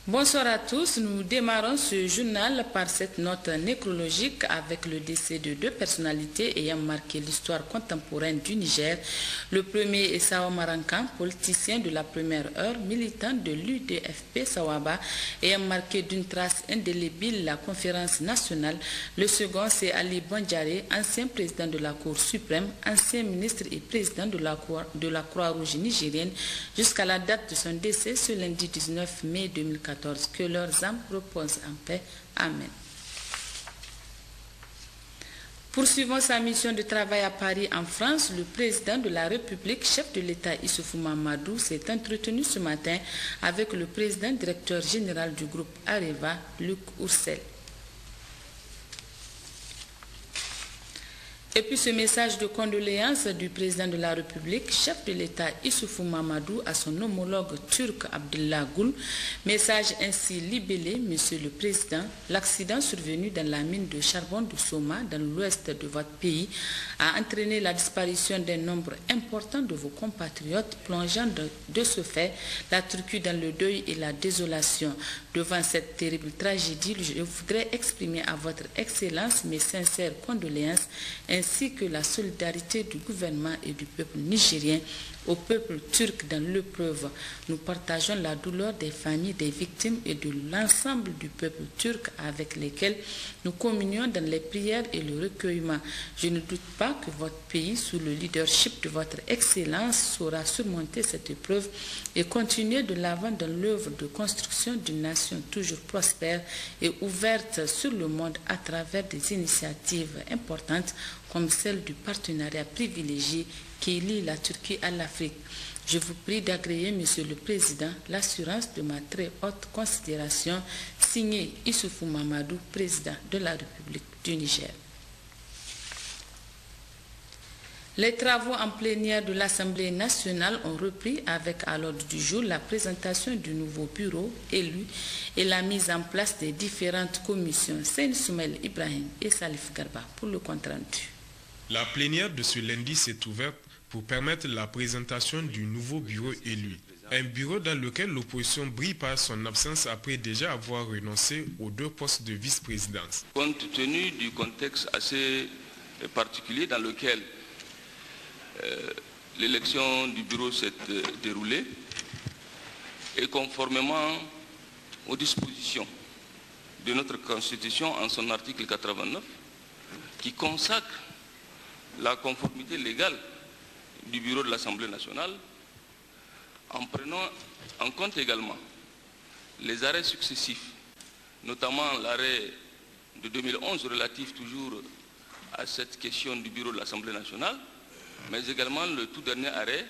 Bonsoir à tous, nous démarrons ce journal par cette note nécrologique avec le décès de deux personnalités ayant marqué l'histoire contemporaine du Niger. Le premier est Sao Marankan, politicien de la première heure, militant de l'UDFP Sawaba, ayant marqué d'une trace indélébile la conférence nationale. Le second, c'est Ali Bandjare, ancien président de la Cour suprême, ancien ministre et président de la Croix-Rouge nigérienne, jusqu'à la date de son décès ce lundi 19 mai 2014. Que leurs âmes reposent en paix. Amen. Poursuivant sa mission de travail à Paris en France, le président de la République, chef de l'État Issoufou Mahamadou, s'est entretenu ce matin avec le président directeur général du groupe Areva, Luc Oursel. Et puis ce message de condoléances du président de la République, chef de l'État Issoufou Mahamadou, à son homologue turc Abdullah Gül. Message ainsi libellé, Monsieur le Président, l'accident survenu dans la mine de charbon de Soma, dans l'ouest de votre pays, a entraîné la disparition d'un nombre important de vos compatriotes, plongeant de ce fait la Turquie dans le deuil et la désolation. Devant cette terrible tragédie, je voudrais exprimer à votre Excellence mes sincères condoléances ainsi que la solidarité du gouvernement et du peuple nigérien au peuple turc dans l'épreuve. Nous partageons la douleur des familles des victimes et de l'ensemble du peuple turc avec lesquels nous communions dans les prières et le recueillement. Je ne doute pas que votre pays, sous le leadership de votre Excellence, saura surmonter cette épreuve et continuer de l'avant dans l'œuvre de construction d'une nation toujours prospère et ouverte sur le monde à travers des initiatives importantes comme celle du partenariat privilégié qui lie la Turquie à l'Afrique. Je vous prie d'agréer, Monsieur le Président, l'assurance de ma très haute considération, signé Issoufou Mahamadou, président de la République du Niger. Les travaux en plénière de l'Assemblée nationale ont repris avec à l'ordre du jour la présentation du nouveau bureau élu et la mise en place des différentes commissions. Seyni Soumel Ibrahim et Salif Garba pour le compte rendu. La plénière de ce lundi s'est ouverte pour permettre la présentation du nouveau bureau élu. Un bureau dans lequel l'opposition brille par son absence après déjà avoir renoncé aux deux postes de vice-présidence. Compte tenu du contexte assez particulier dans lequel l'élection du bureau s'est déroulée et conformément aux dispositions de notre Constitution en son article 89 qui consacre la conformité légale du bureau de l'Assemblée nationale en prenant en compte également les arrêts successifs, notamment l'arrêt de 2011 relatif toujours à cette question du bureau de l'Assemblée nationale, mais également le tout dernier arrêt,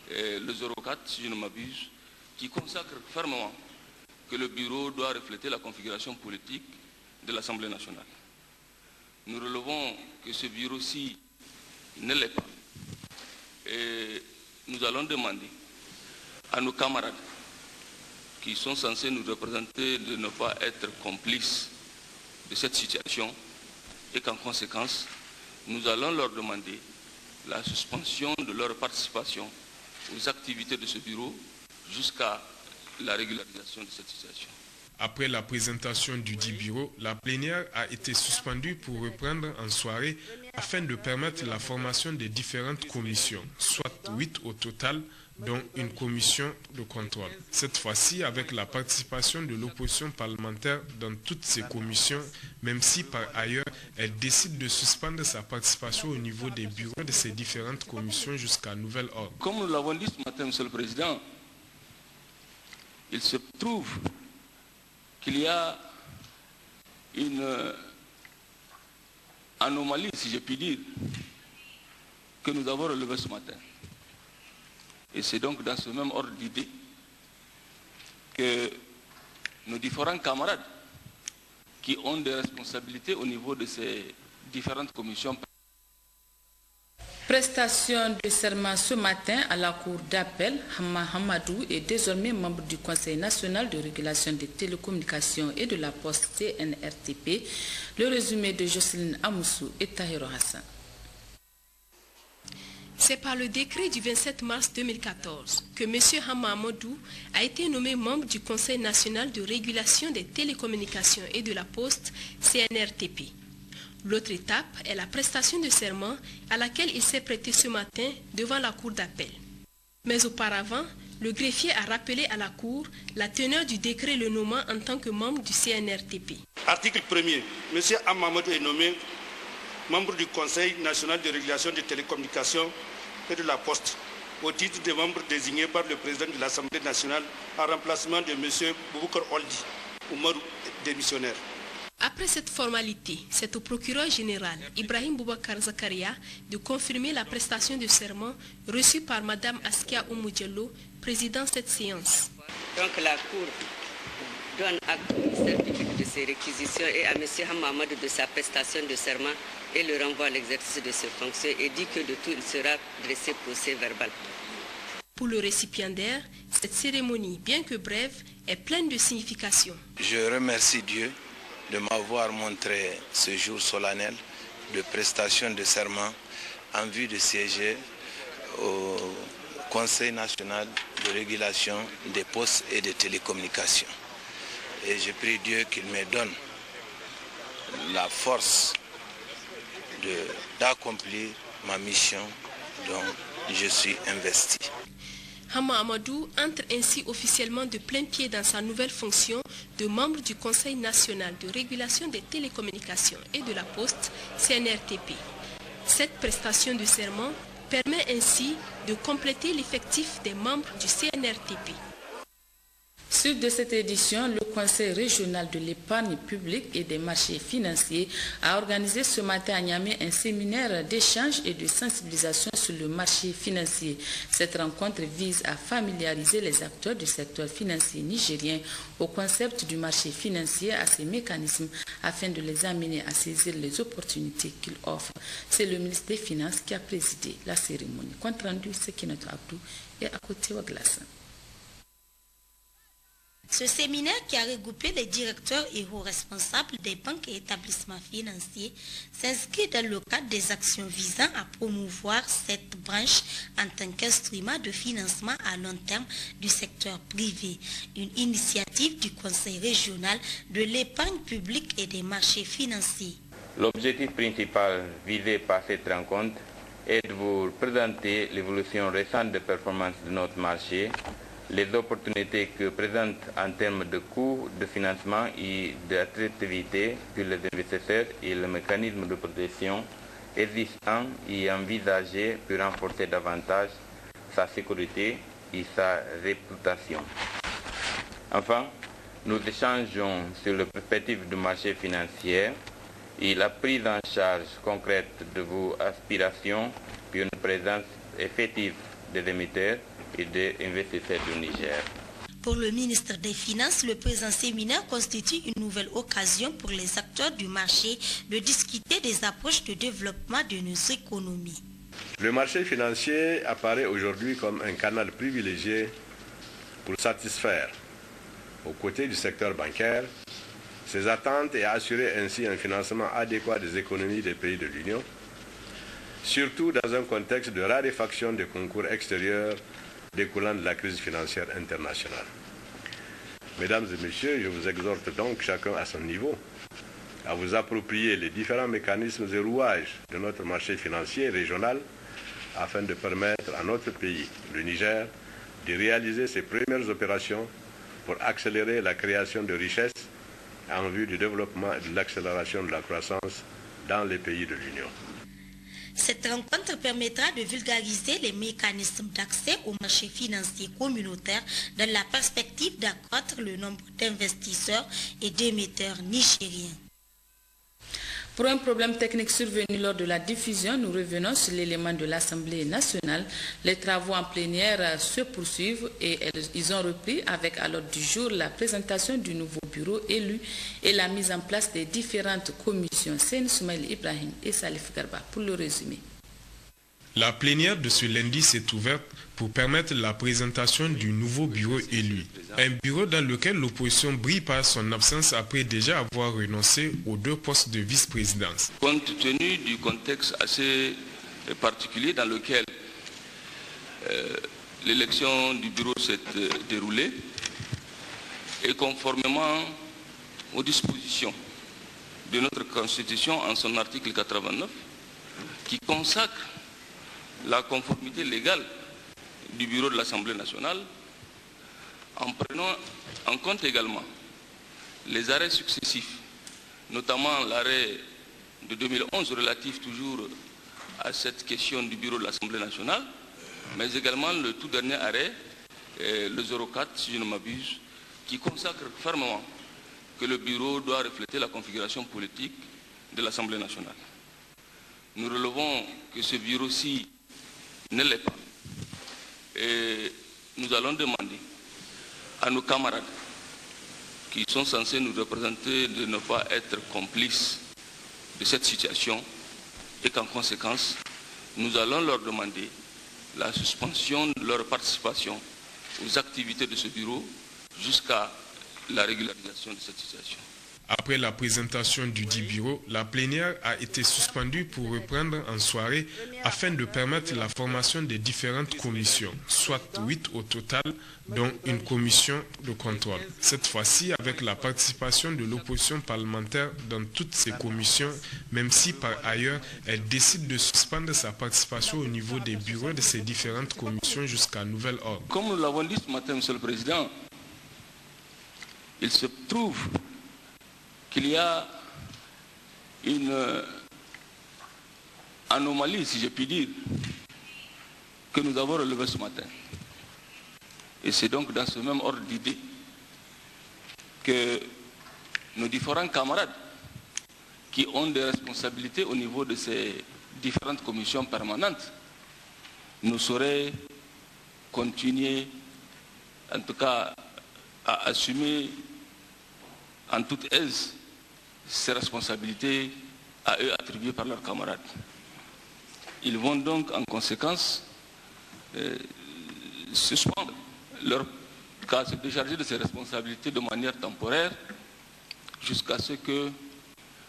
le 04 si je ne m'abuse, qui consacre fermement que le bureau doit refléter la configuration politique de l'Assemblée nationale. Nous relevons que ce bureau-ci ne l'est pas. Et nous allons demander à nos camarades qui sont censés nous représenter de ne pas être complices de cette situation et qu'en conséquence, nous allons leur demander la suspension de leur participation aux activités de ce bureau jusqu'à la régularisation de cette situation. Après la présentation du dit bureau, la plénière a été suspendue pour reprendre en soirée afin de permettre la formation des différentes commissions, soit 8 au total, dont une commission de contrôle. Cette fois-ci avec la participation de l'opposition parlementaire dans toutes ces commissions, même si par ailleurs elle décide de suspendre sa participation au niveau des bureaux de ces différentes commissions jusqu'à nouvel ordre. Comme nous l'avons dit ce matin, Monsieur le Président, il se trouve qu'il y a une anomalie, si je puis dire, que nous avons relevée ce matin. Et c'est donc dans ce même ordre d'idée que nos différents camarades qui ont des responsabilités au niveau de ces différentes commissions. Prestation de serment ce matin à la cour d'appel, Hamma Hamadou est désormais membre du Conseil national de régulation des télécommunications et de la poste CNRTP. Le résumé de Jocelyne Amoussou et Tahiro Hassan. C'est par le décret du 27 mars 2014 que M. Hama Amadou a été nommé membre du Conseil national de régulation des télécommunications et de la poste, CNRTP. L'autre étape est la prestation de serment à laquelle il s'est prêté ce matin devant la cour d'appel. Mais auparavant, le greffier a rappelé à la cour la teneur du décret le nommant en tant que membre du CNRTP. Article 1er. M. Hama Amadou est nommé membre du Conseil national de régulation des télécommunications et de la poste, au titre de membre désigné par le président de l'Assemblée nationale en remplacement de M. Boubacar Oldi, Oumarou, démissionnaire. Après cette formalité, c'est au procureur général Ibrahim Boubacar Zakaria de confirmer la prestation de serment reçue par Mme Askia Oumou-Diallo, président de cette séance. Donc la Cour donne acte au ministère public de ses réquisitions et à M. Hama Amadou de sa prestation de serment et le renvoie à l'exercice de ses fonctions et dit que de tout il sera dressé procès verbal. Pour le récipiendaire, cette cérémonie, bien que brève, est pleine de signification. Je remercie Dieu de m'avoir montré ce jour solennel de prestation de serment en vue de siéger au Conseil national de régulation des postes et des télécommunications. Et je prie Dieu qu'il me donne la force d'accomplir ma mission dont je suis investi. Hama Amadou entre ainsi officiellement de plein pied dans sa nouvelle fonction de membre du Conseil national de régulation des télécommunications et de la poste, CNRTP. Cette prestation de serment permet ainsi de compléter l'effectif des membres du CNRTP. Suite de cette édition, le Conseil régional de l'épargne publique et des marchés financiers a organisé ce matin à Niamey un séminaire d'échange et de sensibilisation sur le marché financier. Cette rencontre vise à familiariser les acteurs du secteur financier nigérien au concept du marché financier, à ses mécanismes, afin de les amener à saisir les opportunités qu'il offre. C'est le ministre des Finances qui a présidé la cérémonie. Compte rendu, c'est qui notre Abdou et à côté de glace. Ce séminaire qui a regroupé les directeurs et hauts responsables des banques et établissements financiers s'inscrit dans le cadre des actions visant à promouvoir cette branche en tant qu'instrument de financement à long terme du secteur privé, une initiative du Conseil régional de l'épargne publique et des marchés financiers. L'objectif principal visé par cette rencontre est de vous présenter l'évolution récente de performance de notre marché, les opportunités que présente en termes de coûts de financement et d'attractivité pour les investisseurs et le mécanisme de protection existant et envisagé pour renforcer davantage sa sécurité et sa réputation. Enfin, nous échangeons sur la perspective du marché financier et la prise en charge concrète de vos aspirations pour une présence effective des émetteurs et des investisseurs du Niger. Pour le ministre des Finances, le présent séminaire constitue une nouvelle occasion pour les acteurs du marché de discuter des approches de développement de nos économies. Le marché financier apparaît aujourd'hui comme un canal privilégié pour satisfaire, aux côtés du secteur bancaire, ses attentes et assurer ainsi un financement adéquat des économies des pays de l'Union, surtout dans un contexte de raréfaction des concours extérieurs découlant de la crise financière internationale. Mesdames et messieurs, je vous exhorte donc chacun à son niveau à vous approprier les différents mécanismes et rouages de notre marché financier régional afin de permettre à notre pays, le Niger, de réaliser ses premières opérations pour accélérer la création de richesses en vue du développement et de l'accélération de la croissance dans les pays de l'Union. Cette rencontre permettra de vulgariser les mécanismes d'accès au marché financier communautaire dans la perspective d'accroître le nombre d'investisseurs et d'émetteurs nigériens. Pour un problème technique survenu lors de la diffusion, nous revenons sur l'élément de l'Assemblée nationale. Les travaux en plénière se poursuivent et ils ont repris avec à l'ordre du jour la présentation du nouveau bureau élu et la mise en place des différentes commissions. C'est Soumaïl Ibrahim et Salif Garba pour le résumé. La plénière de ce lundi s'est ouverte pour permettre la présentation du nouveau bureau élu. Un bureau dans lequel l'opposition brille par son absence après déjà avoir renoncé aux 2 postes de vice-présidence. Compte tenu du contexte assez particulier dans lequel l'élection du bureau s'est déroulée et conformément aux dispositions de notre Constitution en son article 89 qui consacre la conformité légale du bureau de l'Assemblée nationale en prenant en compte également les arrêts successifs, notamment l'arrêt de 2011 relatif toujours à cette question du bureau de l'Assemblée nationale, mais également le tout dernier arrêt, le 04, si je ne m'abuse, qui consacre fermement que le bureau doit refléter la configuration politique de l'Assemblée nationale. Nous relevons que ce bureau-ci ne l'est pas. Et nous allons demander à nos camarades qui sont censés nous représenter de ne pas être complices de cette situation et qu'en conséquence, nous allons leur demander la suspension de leur participation aux activités de ce bureau jusqu'à la régularisation de cette situation. Après la présentation du dit bureau, la plénière a été suspendue pour reprendre en soirée afin de permettre la formation des différentes commissions, soit 8 au total, dont une commission de contrôle. Cette fois-ci avec la participation de l'opposition parlementaire dans toutes ces commissions, même si par ailleurs elle décide de suspendre sa participation au niveau des bureaux de ces différentes commissions jusqu'à nouvel ordre. Comme nous l'avons dit ce matin, Monsieur le Président, il se trouve qu'il y a une anomalie, si je puis dire, que nous avons relevée ce matin. Et c'est donc dans ce même ordre d'idée que nos différents camarades qui ont des responsabilités au niveau de ces différentes commissions permanentes nous sauraient continuer, en tout cas, à assumer en toute aise ces responsabilités à eux attribuées par leurs camarades. Ils vont donc en conséquence suspendre leur cas, se décharger de ces responsabilités de manière temporaire jusqu'à ce que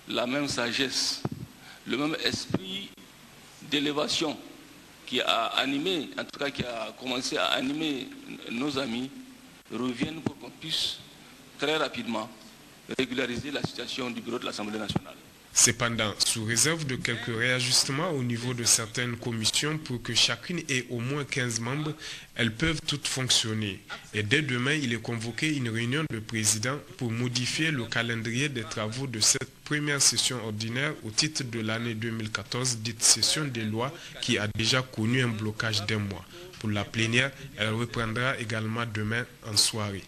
la même sagesse, le même esprit d'élévation qui a animé, en tout cas qui a commencé à animer nos amis, revienne pour qu'on puisse très rapidement régulariser la situation du bureau de l'Assemblée nationale. Cependant, sous réserve de quelques réajustements au niveau de certaines commissions pour que chacune ait au moins 15 membres, elles peuvent toutes fonctionner. Et dès demain, il est convoqué une réunion de présidents pour modifier le calendrier des travaux de cette première session ordinaire au titre de l'année 2014, dite session des lois, qui a déjà connu un blocage d'1 mois. Pour la plénière, elle reprendra également demain en soirée.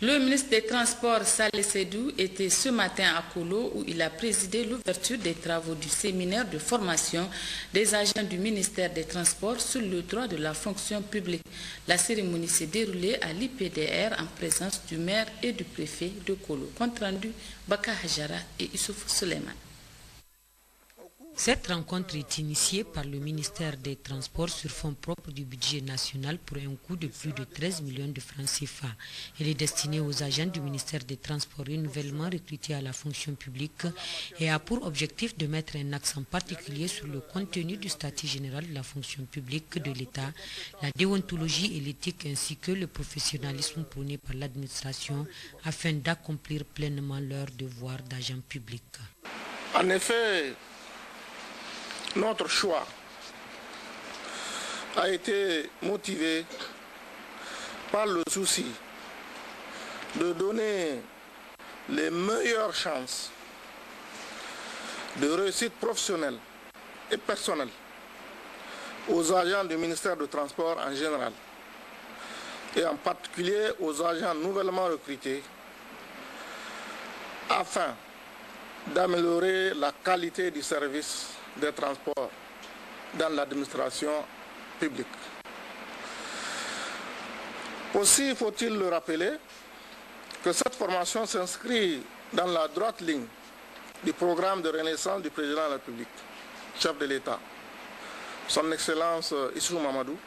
Le ministre des Transports, Saleh Seydou, était ce matin à Kolo où il a présidé l'ouverture des travaux du séminaire de formation des agents du ministère des Transports sur le droit de la fonction publique. La cérémonie s'est déroulée à l'IPDR en présence du maire et du préfet de Kolo. Compte rendu, Baka Hajara et Issouf Suleiman. Cette rencontre est initiée par le ministère des Transports sur fonds propres du budget national pour un coût de plus de 13 millions de francs CFA. Elle est destinée aux agents du ministère des Transports nouvellement recrutés à la fonction publique et a pour objectif de mettre un accent particulier sur le contenu du statut général de la fonction publique de l'État, la déontologie et l'éthique ainsi que le professionnalisme prôné par l'administration afin d'accomplir pleinement leurs devoirs d'agents publics. En effet, notre choix a été motivé par le souci de donner les meilleures chances de réussite professionnelle et personnelle aux agents du ministère du Transport en général et en particulier aux agents nouvellement recrutés afin d'améliorer la qualité du service des transports dans l'administration publique. Aussi faut-il le rappeler que cette formation s'inscrit dans la droite ligne du programme de renaissance du président de la République, chef de l'État, son Excellence Issoufou Mamadou,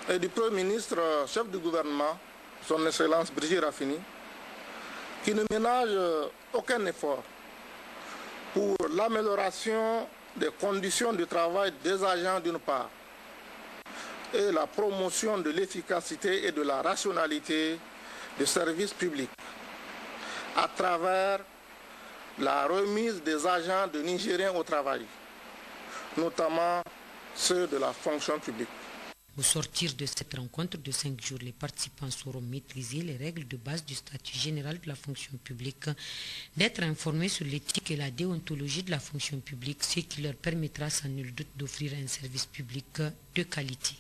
et du Premier ministre, chef du gouvernement, son Excellence Brigitte Raffini, qui ne ménage aucun effort pour l'amélioration des conditions de travail des agents d'une part et la promotion de l'efficacité et de la rationalité des services publics à travers la remise des agents de Nigériens au travail, notamment ceux de la fonction publique. Au sortir de cette rencontre de 5 jours, les participants sauront maîtriser les règles de base du statut général de la fonction publique, d'être informés sur l'éthique et la déontologie de la fonction publique, ce qui leur permettra sans nul doute d'offrir un service public de qualité.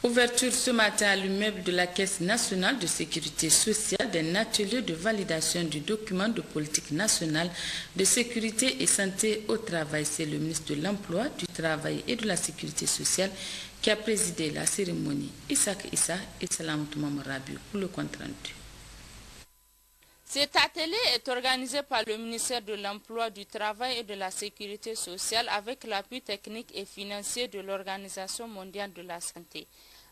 Ouverture ce matin à l'immeuble de la Caisse nationale de sécurité sociale d'un atelier de validation du document de politique nationale de sécurité et santé au travail. C'est le ministre de l'Emploi, du Travail et de la Sécurité sociale qui a présidé la cérémonie. Isaac Issa et Salam Toumamarabi pour le compte rendu. Cet atelier est organisé par le ministère de l'Emploi, du Travail et de la Sécurité sociale avec l'appui technique et financier de l'Organisation mondiale de la santé.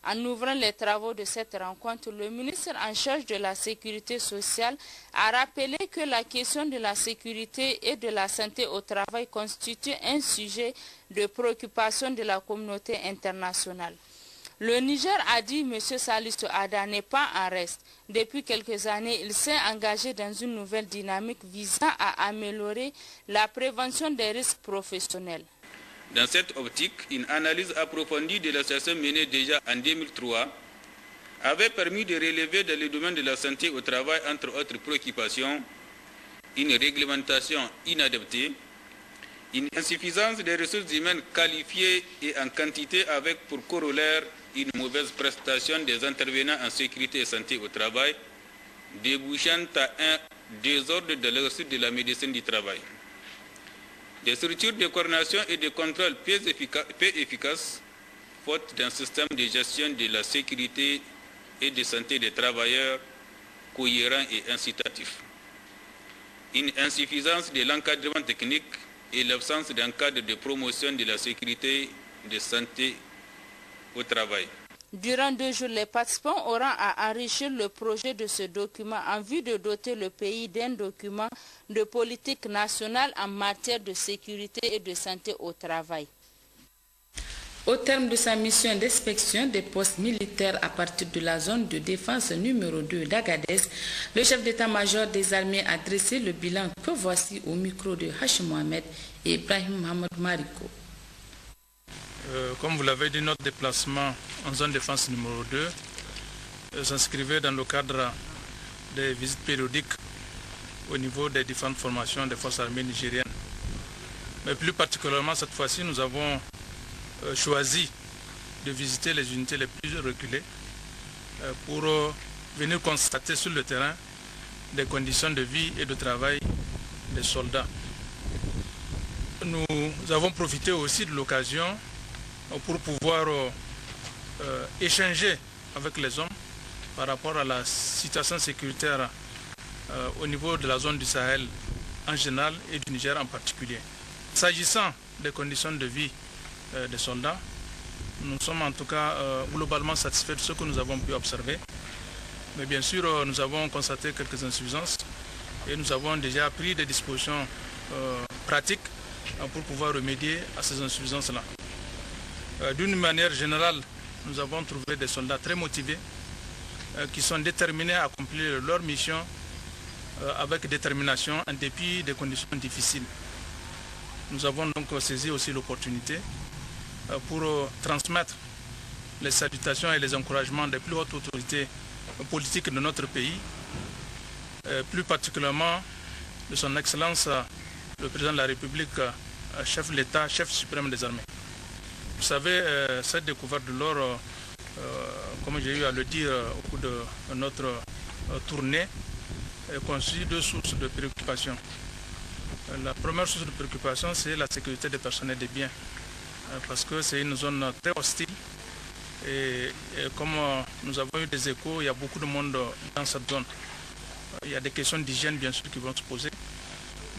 En ouvrant les travaux de cette rencontre, le ministre en charge de la Sécurité sociale a rappelé que la question de la sécurité et de la santé au travail constitue un sujet de préoccupation de la communauté internationale. Le Niger, a dit M. Salisu Ada, n'est pas en reste. Depuis quelques années, il s'est engagé dans une nouvelle dynamique visant à améliorer la prévention des risques professionnels. Dans cette optique, une analyse approfondie de la situation menée déjà en 2003 avait permis de relever dans le domaine de la santé au travail, entre autres préoccupations, une réglementation inadaptée, une insuffisance des ressources humaines qualifiées et en quantité avec pour corollaire une mauvaise prestation des intervenants en sécurité et santé au travail, débouchant à un désordre de l'exercice de la médecine du travail. Des structures de coordination et de contrôle peu efficaces, faute d'un système de gestion de la sécurité et de santé des travailleurs cohérent et incitatif. Une insuffisance de l'encadrement technique et l'absence d'un cadre de promotion de la sécurité et de santé au travail. Durant 2 jours, les participants auront à enrichir le projet de ce document en vue de doter le pays d'un document de politique nationale en matière de sécurité et de santé au travail. Au terme de sa mission d'inspection des postes militaires à partir de la zone de défense numéro 2 d'Agadez, le chef d'état-major des armées a dressé le bilan que voici au micro de Hachim Mohamed et Ibrahim Mohamed Mariko. Comme vous l'avez dit, notre déplacement en zone de défense numéro 2 s'inscrivait dans le cadre des visites périodiques au niveau des différentes formations des forces armées nigériennes. Mais plus particulièrement cette fois-ci, nous avons choisi de visiter les unités les plus reculées pour venir constater sur le terrain des conditions de vie et de travail des soldats. Nous avons profité aussi de l'occasion pour pouvoir échanger avec les hommes par rapport à la situation sécuritaire au niveau de la zone du Sahel en général et du Niger en particulier. S'agissant des conditions de vie des soldats, nous sommes en tout cas globalement satisfaits de ce que nous avons pu observer. Mais bien sûr, nous avons constaté quelques insuffisances et nous avons déjà pris des dispositions pratiques pour pouvoir remédier à ces insuffisances-là. D'une manière générale, nous avons trouvé des soldats très motivés qui sont déterminés à accomplir leur mission avec détermination en dépit des conditions difficiles. Nous avons donc saisi aussi l'opportunité pour transmettre les salutations et les encouragements des plus hautes autorités politiques de notre pays, plus particulièrement de son Excellence le Président de la République, chef de l'État, chef suprême des armées. Vous savez, cette découverte de l'or, comme j'ai eu à le dire au cours de notre tournée, constitue 2 sources de préoccupation. La première source de préoccupation, c'est la sécurité des personnes et des biens, parce que c'est une zone très hostile et comme nous avons eu des échos, il y a beaucoup de monde dans cette zone. Il y a des questions d'hygiène bien sûr qui vont se poser,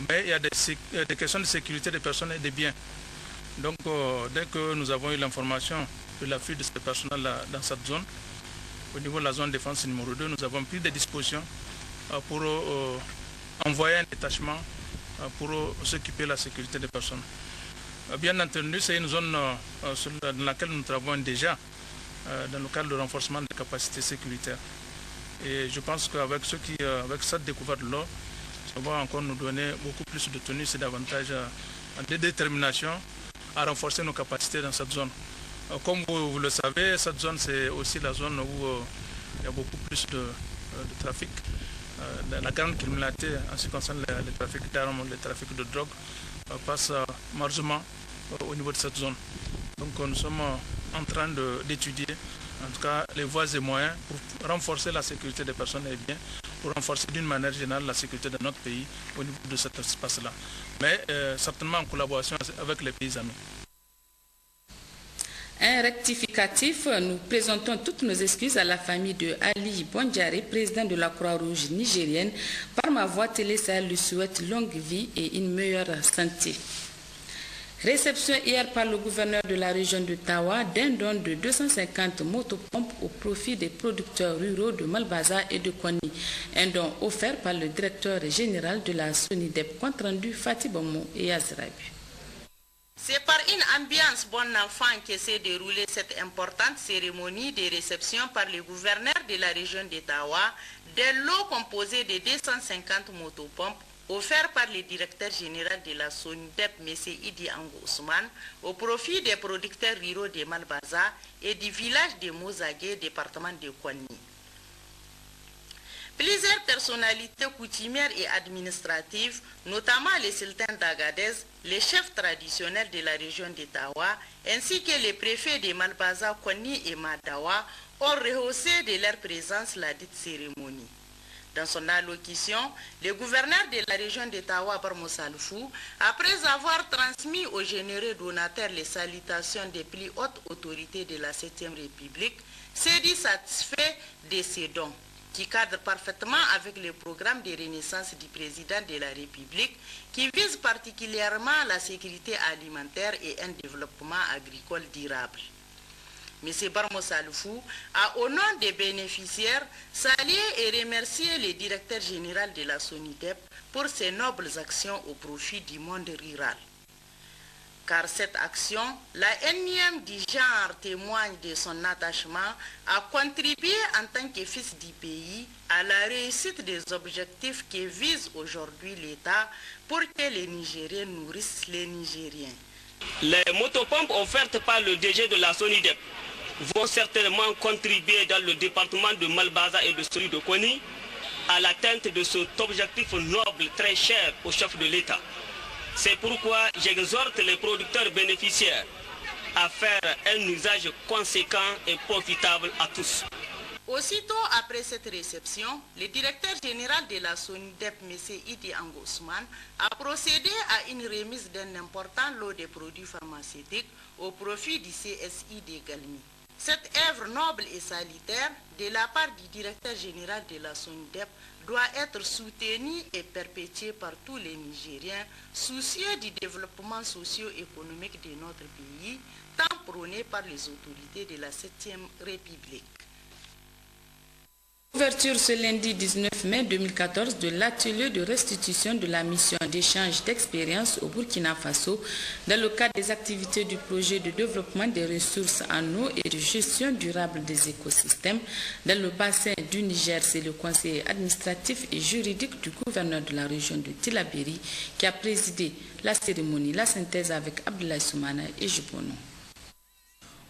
mais il y a des questions de sécurité des personnes et des biens. Donc, dès que nous avons eu l'information de la fuite de ces personnels dans cette zone, au niveau de la zone de défense numéro 2, nous avons pris des dispositions pour envoyer un détachement pour s'occuper de la sécurité des personnes. Bien entendu, c'est une zone dans laquelle nous travaillons déjà dans le cadre du renforcement des capacités sécuritaires. Et je pense qu'avec avec cette découverte-là, ça va encore nous donner beaucoup plus de tenue et davantage de détermination à renforcer nos capacités dans cette zone. Comme vous le savez, cette zone, c'est aussi la zone où il y a beaucoup plus de trafic. La grande criminalité en ce qui concerne le trafic d'armes, le trafic de drogue, passe largement au niveau de cette zone. Donc nous sommes en train d'étudier en tout cas les voies et moyens pour renforcer la sécurité des personnes et biens, pour renforcer d'une manière générale la sécurité de notre pays au niveau de cet espace-là. Mais certainement en collaboration avec les pays amis. Un rectificatif, nous présentons toutes nos excuses à la famille de Ali Bondjare, président de la Croix-Rouge nigérienne. Par ma voix, Télé Sahel lui souhaite longue vie et une meilleure santé. Réception hier par le gouverneur de la région de Tawa d'un don de 250 motopompes au profit des producteurs ruraux de Malbaza et de Koni. Un don offert par le directeur général de la SONIDEP, compte rendu Fatih Bomo et Azrabi. C'est par une ambiance bon enfant que s'est déroulée cette importante cérémonie de réception par le gouverneur de la région d'Ottawa d'un lot composé de 250 motopompes offerts par le directeur général de la SONIDEP, M. Idi Ango Ousmane, au profit des producteurs ruraux de Malbaza et du village de Mozagé, département de Kouani. Plusieurs personnalités coutumières et administratives, notamment les sultans d'Agadez, les chefs traditionnels de la région d'Ottawa, ainsi que les préfets de Malbaza, Kouani et Madawa, ont rehaussé de leur présence la dite cérémonie. Dans son allocution, le gouverneur de la région d'Ottawa, Barmo Salfou, après avoir transmis aux généreux donateurs les salutations des plus hautes autorités de la 7e République, s'est dit satisfait de ces dons, qui cadre parfaitement avec le programme de renaissance du président de la République, qui vise particulièrement la sécurité alimentaire et un développement agricole durable. M. Barmo Salfou a, au nom des bénéficiaires, salué et remercié le directeur général de la SONIDEP pour ses nobles actions au profit du monde rural. Car cette action, la énième du genre, témoigne de son attachement à contribuer en tant que fils du pays à la réussite des objectifs que vise aujourd'hui l'État pour que les Nigériens nourrissent les Nigériens. Les motopompes offertes par le DG de la SONIDEP vont certainement contribuer dans le département de Malbaza et de celui de Koni à l'atteinte de cet objectif noble très cher au chef de l'État. C'est pourquoi j'exhorte les producteurs bénéficiaires à faire un usage conséquent et profitable à tous. Aussitôt après cette réception, le directeur général de la SONIDEP, M. Idi Ango Ousmane, a procédé à une remise d'un important lot de produits pharmaceutiques au profit du CSI de Galmi. Cette œuvre noble et salutaire, de la part du directeur général de la SONIDEP, doit être soutenue et perpétuée par tous les Nigériens, soucieux du développement socio-économique de notre pays, tant prôné par les autorités de la 7e République. Ouverture ce lundi 19 mai 2014 de l'atelier de restitution de la mission d'échange d'expériences au Burkina Faso dans le cadre des activités du projet de développement des ressources en eau et de gestion durable des écosystèmes dans le bassin du Niger. C'est le conseiller administratif et juridique du gouverneur de la région de Tillabéri qui a présidé la cérémonie. La synthèse avec Abdoulaye Soumana et Jibono.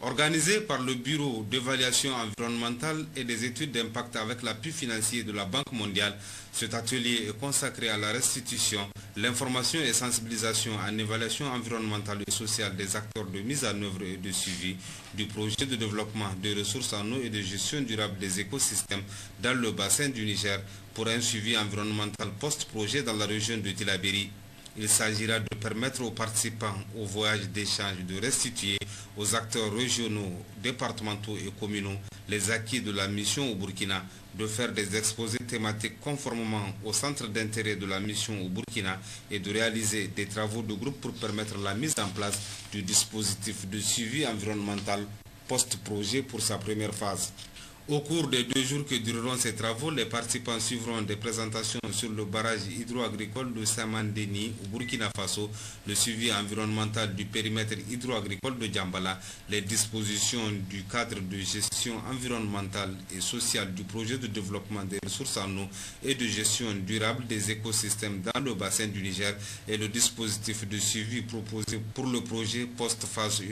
Organisé par le Bureau d'évaluation environnementale et des études d'impact avec l'appui financier de la Banque mondiale, cet atelier est consacré à la restitution, l'information et sensibilisation en évaluation environnementale et sociale des acteurs de mise en œuvre et de suivi du projet de développement des ressources en eau et de gestion durable des écosystèmes dans le bassin du Niger pour un suivi environnemental post-projet dans la région de Tillabéri. Il s'agira de permettre aux participants au voyage d'échange de restituer aux acteurs régionaux, départementaux et communaux les acquis de la mission au Burkina, de faire des exposés thématiques conformément au centre d'intérêt de la mission au Burkina et de réaliser des travaux de groupe pour permettre la mise en place du dispositif de suivi environnemental post-projet pour sa première phase. Au cours des 2 jours que dureront ces travaux, les participants suivront des présentations sur le barrage hydro-agricole de Samandeni au Burkina Faso, le suivi environnemental du périmètre hydro-agricole de Djambala, les dispositions du cadre de gestion environnementale et sociale du projet de développement des ressources en eau et de gestion durable des écosystèmes dans le bassin du Niger et le dispositif de suivi proposé pour le projet post-phase 1.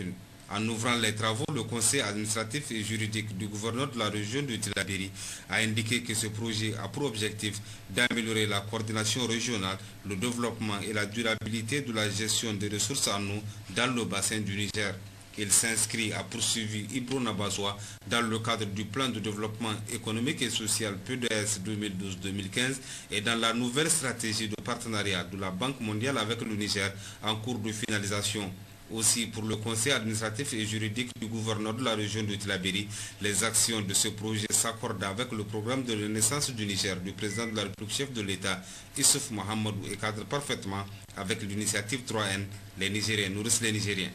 En ouvrant les travaux, le conseil administratif et juridique du gouverneur de la région de Tillabéri a indiqué que ce projet a pour objectif d'améliorer la coordination régionale, le développement et la durabilité de la gestion des ressources en eau dans le bassin du Niger. Il s'inscrit, a poursuivi Ibro Nabazoa, dans le cadre du plan de développement économique et social PDS 2012-2015 et dans la nouvelle stratégie de partenariat de la Banque mondiale avec le Niger en cours de finalisation. Aussi, pour le conseil administratif et juridique du gouverneur de la région de Tillabéri, les actions de ce projet s'accordent avec le programme de renaissance du Niger du président de la République chef de l'État, Issouf Mohamedou, et cadre parfaitement avec l'initiative 3N, les Nigériens nourrissent les Nigériens.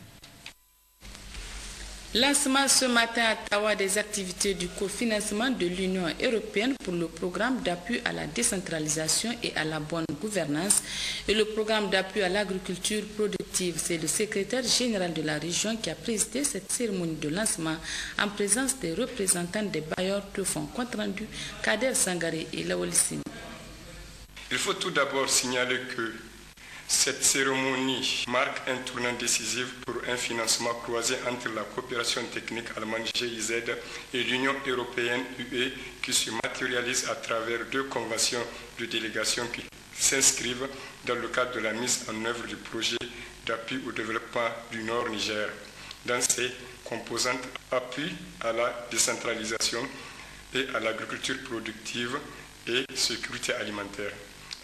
Lancement ce matin à Tawa des activités du cofinancement de l'Union européenne pour le programme d'appui à la décentralisation et à la bonne gouvernance et le programme d'appui à l'agriculture productive. C'est le secrétaire général de la région qui a présidé cette cérémonie de lancement en présence des représentants des bailleurs de fonds. Compte rendu Kader Sangaré et Lawal Sini. Il faut tout d'abord signaler que cette cérémonie marque un tournant décisif pour un financement croisé entre la coopération technique allemande GIZ et l'Union européenne UE qui se matérialise à travers 2 conventions de délégation qui s'inscrivent dans le cadre de la mise en œuvre du projet d'appui au développement du Nord Niger. Dans ces composantes, appui à la décentralisation et à l'agriculture productive et sécurité alimentaire.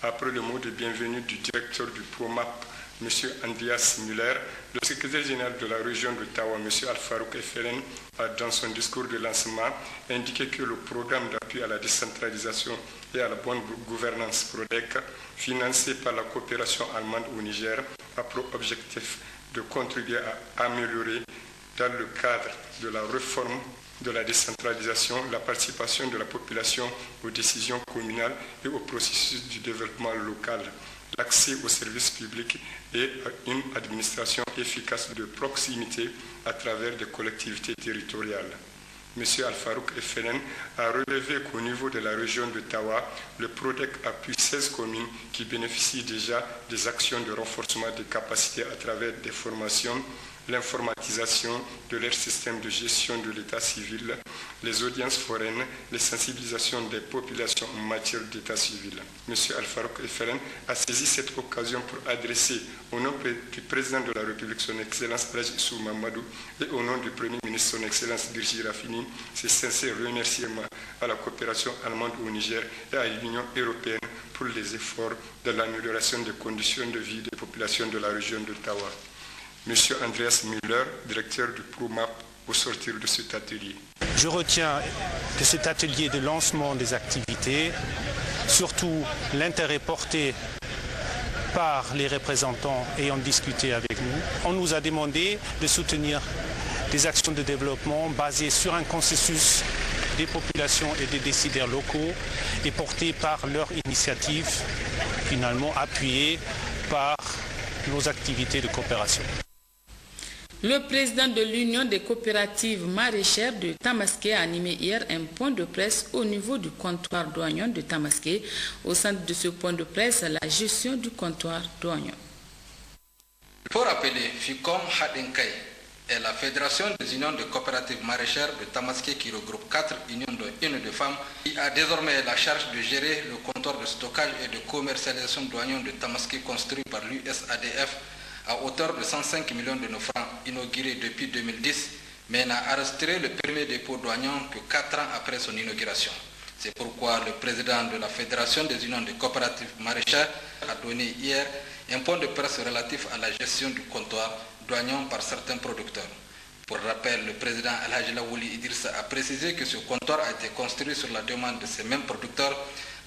Après le mot de bienvenue du directeur du PROMAP, M. Andreas Müller, le secrétaire général de la région de Tawa, M. Al-Farouk Efferen, a dans son discours de lancement indiqué que le programme d'appui à la décentralisation et à la bonne gouvernance PRODEC, financé par la coopération allemande au Niger, a pour objectif de contribuer à améliorer, dans le cadre de la réforme de la décentralisation, la participation de la population aux décisions communales et au processus du développement local, l'accès aux services publics et une administration efficace de proximité à travers des collectivités territoriales. M. Al-Farouk Effenen a relevé qu'au niveau de la région de Tawa, le PRODEC appuie 16 communes qui bénéficient déjà des actions de renforcement des capacités à travers des formations, l'informatisation de leur système de gestion de l'état civil, les audiences foraines, les sensibilisations des populations en matière d'état civil. M. Al-Farouk Efferen a saisi cette occasion pour adresser au nom du président de la République, son Excellence Elhadji Issou Mahamadou, et au nom du Premier ministre, son Excellence Birji Rafini, ses sincères remerciements à la coopération allemande au Niger et à l'Union européenne pour les efforts de l'amélioration des conditions de vie des populations de la région de Tawa. M. Andreas Müller, directeur du PROMAP, au sortir de cet atelier. Je retiens que cet atelier de lancement des activités, surtout l'intérêt porté par les représentants ayant discuté avec nous, on nous a demandé de soutenir des actions de développement basées sur un consensus des populations et des décideurs locaux et portées par leur initiative, finalement appuyées par nos activités de coopération. Le président de l'Union des coopératives maraîchères de Tamaské a animé hier un point de presse au niveau du comptoir douanier de Tamaské. Au centre de ce point de presse, la gestion du comptoir douanier. Il faut rappeler, FICOM Hadinkai est la fédération des unions de coopératives maraîchères de Tamaské qui regroupe 4 unions de femmes qui a désormais la charge de gérer le comptoir de stockage et de commercialisation douanier de Tamaské construit par l'USADF à hauteur de 105 millions de nos francs, inauguré depuis 2010, mais n'a enregistré le premier dépôt douanier que 4 ans après son inauguration. C'est pourquoi le président de la Fédération des unions de coopératives maraîchères a donné hier un point de presse relatif à la gestion du comptoir douanier par certains producteurs. Pour rappel, le président Elhadji Laouli Idrissa a précisé que ce comptoir a été construit sur la demande de ces mêmes producteurs,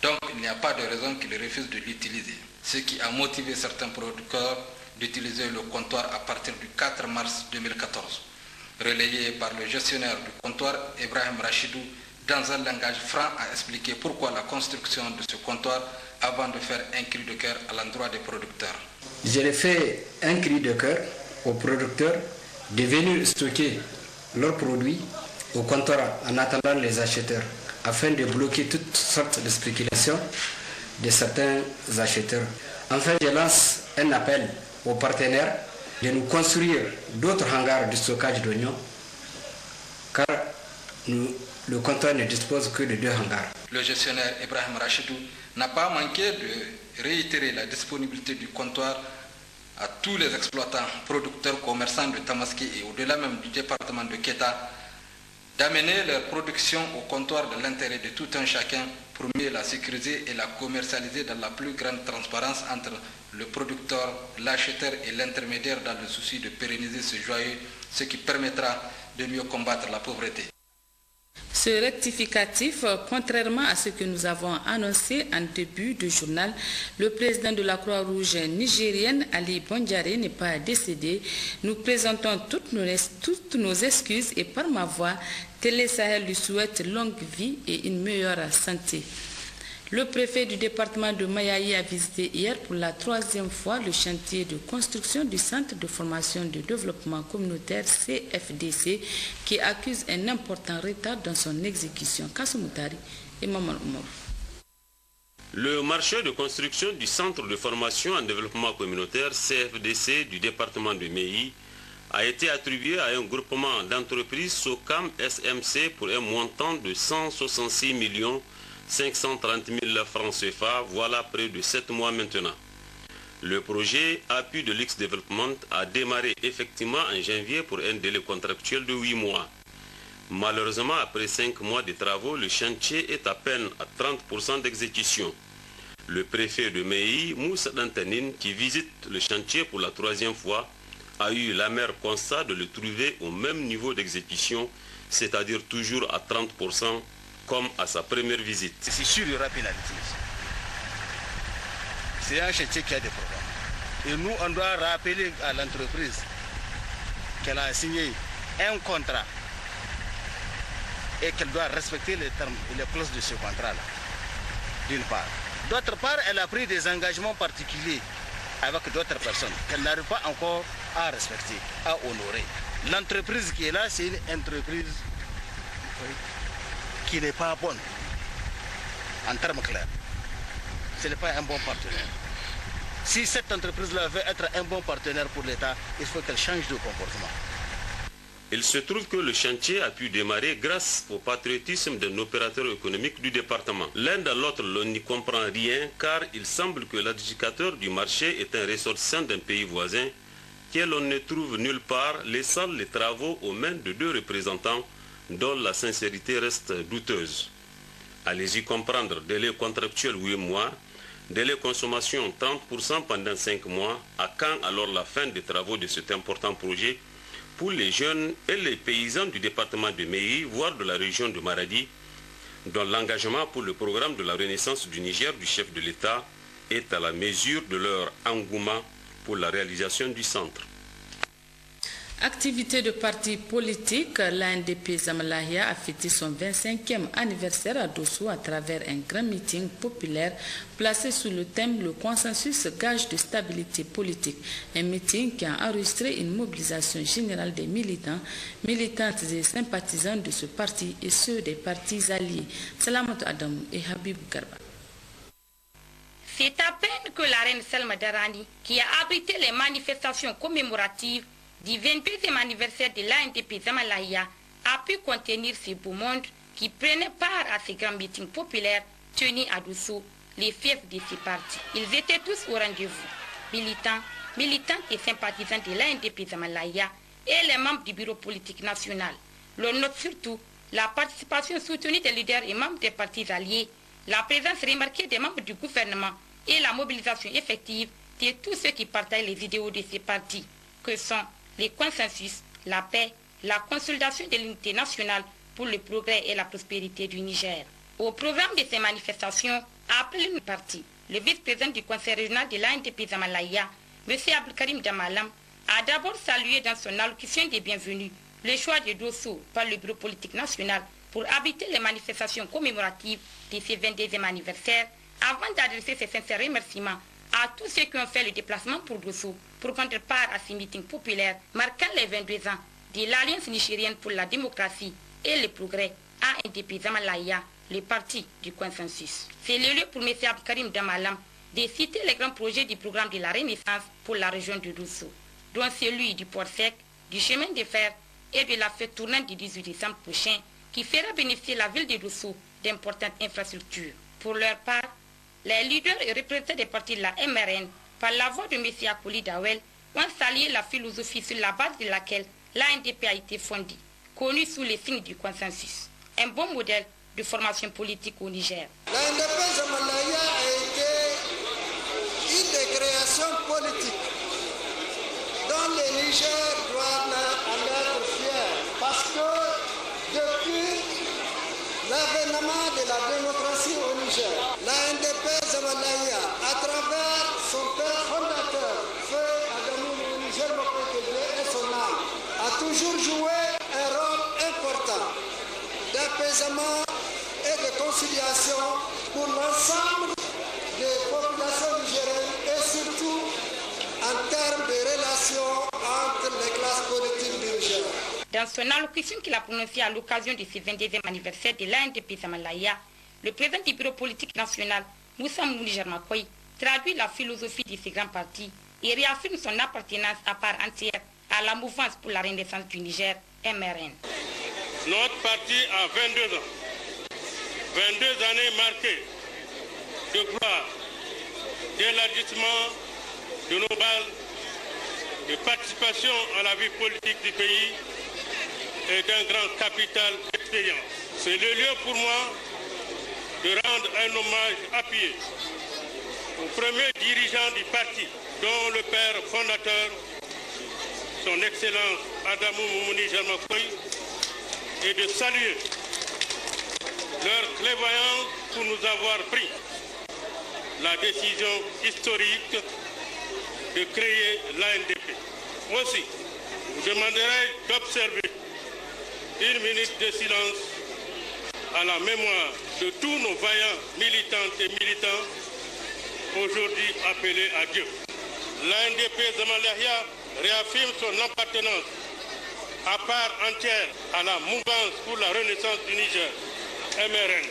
donc il n'y a pas de raison qu'ils refusent de l'utiliser. Ce qui a motivé certains producteurs d'utiliser le comptoir à partir du 4 mars 2014. Relayé par le gestionnaire du comptoir, Ibrahim Rachidou, dans un langage franc, a expliqué pourquoi la construction de ce comptoir avant de faire un cri de cœur à l'endroit des producteurs. J'ai fait un cri de cœur aux producteurs de venir stocker leurs produits au comptoir en attendant les acheteurs, afin de bloquer toutes sortes de spéculations de certains acheteurs. Enfin, je lance un appel aux partenaires de nous construire d'autres hangars de stockage d'oignons, car le comptoir ne dispose que de 2 hangars. Le gestionnaire Ibrahim Rachidou n'a pas manqué de réitérer la disponibilité du comptoir à tous les exploitants, producteurs, commerçants de Tamaské et au-delà même du département de Keta, d'amener leur production au comptoir de l'intérêt de tout un chacun pour mieux la sécuriser et la commercialiser dans la plus grande transparence entre le producteur, l'acheteur et l'intermédiaire dans le souci de pérenniser ce joyau, ce qui permettra de mieux combattre la pauvreté. Ce rectificatif, contrairement à ce que nous avons annoncé en début de journal, le président de la Croix-Rouge nigérienne, Ali Bondjare, n'est pas décédé. Nous présentons toutes nos excuses et par ma voix, Télé Sahel lui souhaite longue vie et une meilleure santé. Le préfet du département de Mayaï a visité hier pour la 3e fois le chantier de construction du Centre de formation de développement communautaire CFDC qui accuse un important retard dans son exécution. Kassoumutari et Maman Oumar. Le marché de construction du Centre de formation en développement communautaire CFDC du département de Mayaï a été attribué à un groupement d'entreprises SOCAM SMC pour un montant de 166 530 000 francs CFA, voilà près de 7 mois maintenant. Le projet Appui de l'X Development a démarré effectivement en janvier pour un délai contractuel de 8 mois. Malheureusement, après 5 mois de travaux, le chantier est à peine à 30% d'exécution. Le préfet de Mayaï, Moussa Dantanine, qui visite le chantier pour la 3e fois, a eu l'amer constat de le trouver au même niveau d'exécution, c'est-à-dire toujours à 30%, comme à sa première visite. C'est sûr qu'il y aura pénalité. C'est un chantier qui a des problèmes. Et nous, on doit rappeler à l'entreprise qu'elle a signé un contrat et qu'elle doit respecter les termes et les clauses de ce contrat-là, d'une part. D'autre part, elle a pris des engagements particuliers avec d'autres personnes qu'elle n'arrive pas encore à respecter, à honorer. L'entreprise qui est là, c'est une entreprise qui n'est pas bonne, en termes clairs. Ce n'est pas un bon partenaire. Si cette entreprise-là veut être un bon partenaire pour l'État, il faut qu'elle change de comportement. Il se trouve que le chantier a pu démarrer grâce au patriotisme d'un opérateur économique du département. L'un dans l'autre, l'on n'y comprend rien car il semble que l'adjudicateur du marché est un ressortissant d'un pays voisin que l'on ne trouve nulle part, laissant les travaux aux mains de 2 représentants dont la sincérité reste douteuse. Allez-y comprendre, délai contractuel 8 mois, délai consommation 30% pendant 5 mois, à quand alors la fin des travaux de cet important projet pour les jeunes et les paysans du département de Mayaï, voire de la région de Maradi, dont l'engagement pour le programme de la renaissance du Niger du chef de l'État est à la mesure de leur engouement pour la réalisation du centre. Activité de parti politique, l'ANDP Zamalahia a fêté son 25e anniversaire à Dosso à travers un grand meeting populaire placé sous le thème « Le consensus gage de stabilité politique ». Un meeting qui a enregistré une mobilisation générale des militants, militantes et sympathisants de ce parti et ceux des partis alliés. Salamat Adam et Habib Garba. C'est à peine que la reine Selma Darani, qui a abrité les manifestations commémoratives du 22e anniversaire de l'ANDP Zamalahia, a pu contenir ce beau monde qui prenait part à ces grands meetings populaires tenus à Dosso, les fiefs de ces partis. Ils étaient tous au rendez-vous, militants, militantes et sympathisants de l'ANDP Zamalahia et les membres du bureau politique national. L'on note surtout la participation soutenue des leaders et membres des partis alliés, la présence remarquée des membres du gouvernement et la mobilisation effective de tous ceux qui partagent les idéaux de ces partis, que sont les consensus, la paix, la consolidation de l'unité nationale pour le progrès et la prospérité du Niger. Au programme de ces manifestations, après une partie, le vice-président du conseil régional de l'ANDP Zamalahia, M. Abdelkarim Damalam, a d'abord salué dans son allocution des bienvenus le choix de Dosso par le bureau politique national pour abriter les manifestations commémoratives de ce 22e anniversaire, avant d'adresser ses sincères remerciements à tous ceux qui ont fait le déplacement pour Dosso pour prendre part à ce meeting populaire marquant les 22 ans de l'Alliance nigérienne pour la démocratie et le progrès ANDP Zamalaya, le parti du consensus. C'est le lieu pour M. Abdelkarim Damalam de citer les grands projets du programme de la Renaissance pour la région de Dosso, dont celui du port sec, du chemin de fer et de la fête tournante du 18 décembre prochain, qui fera bénéficier la ville de Dosso d'importantes infrastructures. Pour leur part, les leaders et représentants des partis de la MRN, par la voix de M. Akoli Dawel, ont salué la philosophie sur la base de laquelle l'ANDP a été fondée, connue sous les signes du consensus. Un bon modèle de formation politique au Niger. L'ANDP Zamalaya a été une des créations politiques dont le Niger doit en être fier, parce que depuis l'avènement de la démocratie au Niger, l'ANDP Zamalaya, à travers son père fondateur, Feu Adamou Niger Mokokeje et son âme, a toujours joué un rôle important d'apaisement et de conciliation pour l'ensemble des populations nigériennes et surtout en termes de relations entre les classes politiques du Niger. Dans son allocution qu'il a prononcée à l'occasion de ce 22e anniversaire de l'ANDP Zamalaya, le président du bureau politique national, Moussa Mouni Germakoy, traduit la philosophie de ces grands partis et réaffirme son appartenance à part entière à la mouvance pour la renaissance du Niger, MRN. Notre parti a 22 ans. 22 années marquées de gloire, d'élargissement de nos bases, de participation à la vie politique du pays et d'un grand capital d'expérience. C'est le lieu pour moi de rendre un hommage appuyé au premier dirigeant du parti, dont le père fondateur, son Excellence Adamou Moumouni Germakoy, et de saluer leur clairvoyance pour nous avoir pris la décision historique de créer l'ANDP. Aussi, je demanderai d'observer une minute de silence à la mémoire de tous nos vaillants militantes et militants aujourd'hui appelés à Dieu. L'ANDP Zamalaya réaffirme son appartenance à part entière à la mouvance pour la renaissance du Niger, MRN,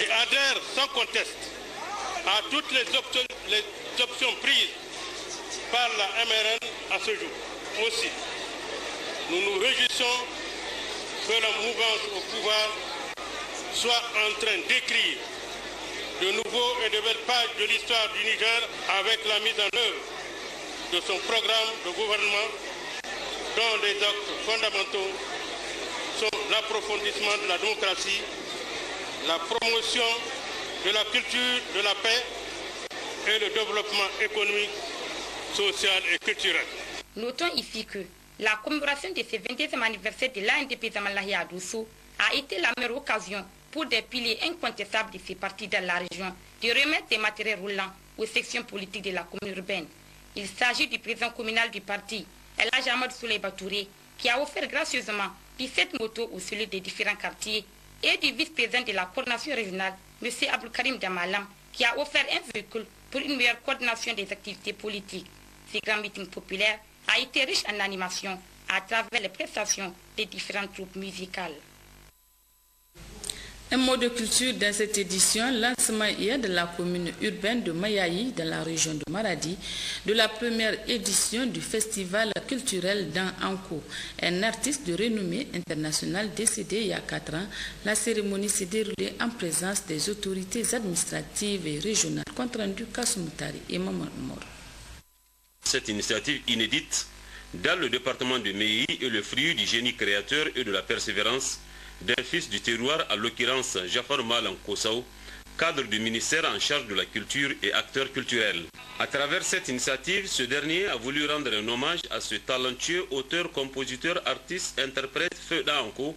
et adhère sans conteste à toutes les options prises par la MRN à ce jour. Aussi, nous nous réjouissons que la mouvance au pouvoir soit en train d'écrire de nouveaux et de belles pages de l'histoire du Niger avec la mise en œuvre de son programme de gouvernement dont les actes fondamentaux sont l'approfondissement de la démocratie, la promotion de la culture de la paix et le développement économique, social et culturel. Notons ici que la commémoration de ce 22e anniversaire de l'ANDP Zamalaya à Dosso a été la meilleure occasion pour des piliers incontestables de ces partis dans la région de remettre des matériels roulants aux sections politiques de la commune urbaine. Il s'agit du président communal du parti, El Hadj Ahmad Souley Batouré, qui a offert gracieusement 17 motos aux cellules des différents quartiers, et du vice-président de la coordination régionale, M. Abdelkarim Damalam, qui a offert un véhicule pour une meilleure coordination des activités politiques. Ce grand meeting populaire a été riche en animation à travers les prestations des différentes troupes musicales. Un mot de culture dans cette édition, lancement hier de la commune urbaine de Mayaï, dans la région de Maradi, de la première édition du festival culturel dans Anko. Un artiste de renommée internationale décédé il y a 4 ans, la cérémonie s'est déroulée en présence des autorités administratives et régionales. Compte rendu Kassoumtari et Maman Mor. Cette initiative inédite dans le département de Mayaï est le fruit du génie créateur et de la persévérance d'un fils du terroir, à l'occurrence Jafar Malan Kossao, cadre du ministère en charge de la culture et acteur culturel. À travers cette initiative, ce dernier a voulu rendre un hommage à ce talentueux auteur, compositeur, artiste, interprète Feu Anko,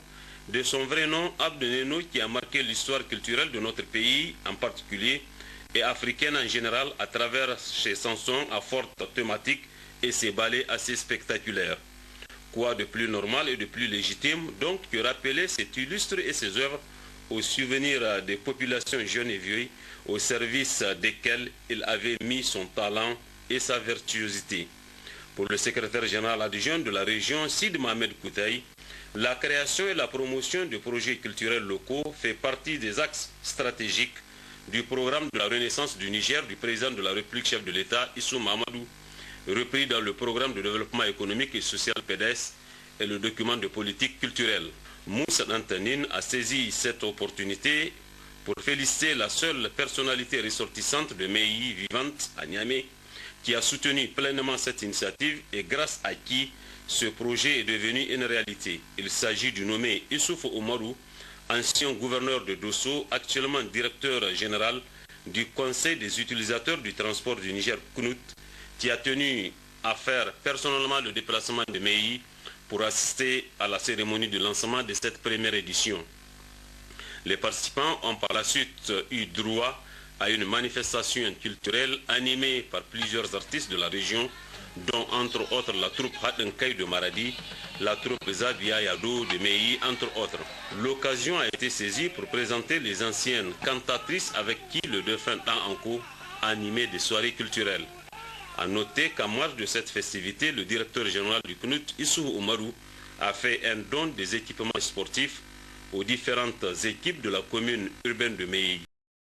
de son vrai nom Abdou Neno, qui a marqué l'histoire culturelle de notre pays en particulier et africaine en général à travers ses chansons à forte thématique et ses ballets assez spectaculaires. Quoi de plus normal et de plus légitime donc que rappeler cet illustre et ses œuvres au souvenir des populations jeunes et vieilles au service desquelles il avait mis son talent et sa virtuosité. Pour le secrétaire général adjoint de la région, Sid Mohamed Koutaï, la création et la promotion de projets culturels locaux fait partie des axes stratégiques du programme de la Renaissance du Niger du président de la République, chef de l'État, Issou Mahamadou, repris dans le programme de développement économique et social PDS et le document de politique culturelle. Moussa Antanine a saisi cette opportunité pour féliciter la seule personnalité ressortissante de MEI vivante à Niamey qui a soutenu pleinement cette initiative et grâce à qui ce projet est devenu une réalité. Il s'agit du nommé Issoufou Oumarou, ancien gouverneur de Dosso, actuellement directeur général du Conseil des utilisateurs du transport du Niger Kounout, qui a tenu à faire personnellement le déplacement de MEI pour assister à la cérémonie de lancement de cette première édition. Les participants ont par la suite eu droit à une manifestation culturelle animée par plusieurs artistes de la région, dont entre autres la troupe Hadenkai de Maradi, la troupe Zabia Yado de Meyi, entre autres. L'occasion a été saisie pour présenter les anciennes cantatrices avec qui le défunt Anko animait des soirées culturelles. A noter qu'en marge de cette festivité, le directeur général du CNUT, Issou Oumarou, a fait un don des équipements sportifs aux différentes équipes de la commune urbaine de Meyi.